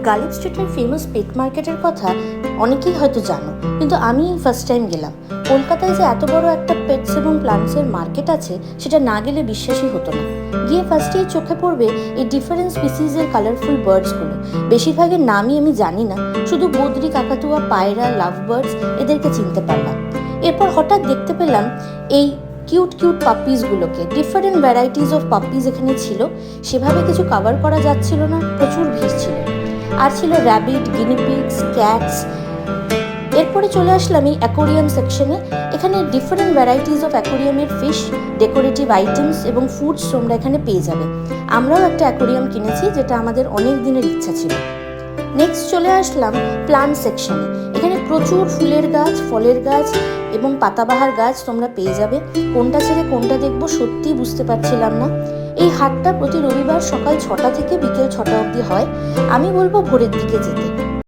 গালিব স্ট্রিটের ফেমাস পেট মার্কেটের কথা অনেকেই হয়তো জানো, কিন্তু আমি ফার্স্ট টাইম গেলাম। কলকাতায় যে এত বড় একটা পেটস এবং প্লান্টসের মার্কেট আছে সেটা না গেলে বিশ্বাসই হতো না। গিয়ে ফার্স্টেই চোখে পড়বে এই ডিফারেন্ট স্পিসিসের কালারফুল বার্ডসগুলো। বেশিরভাগের নামই আমি জানি না, শুধু বদ্রি, কাকাতুয়া, পায়রা, লাভ বার্ডস এদেরকে চিনতে পারলাম। এরপর হঠাৎ দেখতে পেলাম এই কিউট কিউট পাপ্পিসগুলোকে। ডিফারেন্ট ভ্যারাইটিস অফ পাপ্পিস এখানে ছিল, সেভাবে কিছু কভার করা যাচ্ছিল না, প্রচুর ভিড় ছিল। আর ছিল র্যাবিট, গিনিপিগস, ক্যাটস। এরপরে চলে আসলাম এই অ্যাকোরিয়াম সেকশনে। এখানে ডিফারেন্ট ভ্যারাইটিস অফ অ্যাকোরিয়ামের ফিশ, ডেকোরেটিভ আইটেমস এবং ফুডস তোমরা এখানে পেয়ে যাবে। আমরাও একটা অ্যাকোরিয়াম কিনেছি, যেটা আমাদের অনেক দিনের ইচ্ছা ছিল। নেক্সট চলে আসলাম প্লান্ট সেকশনে। এখানে প্রচুর ফুলের গাছ, ফলের গাছ এবং পাতাবাহার গাছ তোমরা পেয়ে যাবে। কোনটা ছেড়ে কোনটা দেখবো সত্যিই বুঝতে পারছিলাম না। এই হাটটা প্রতি রবিবার সকাল 6টা থেকে বিকেল 6টা অবধি হয়। আমি বলবো ভোরের দিকে যেতে।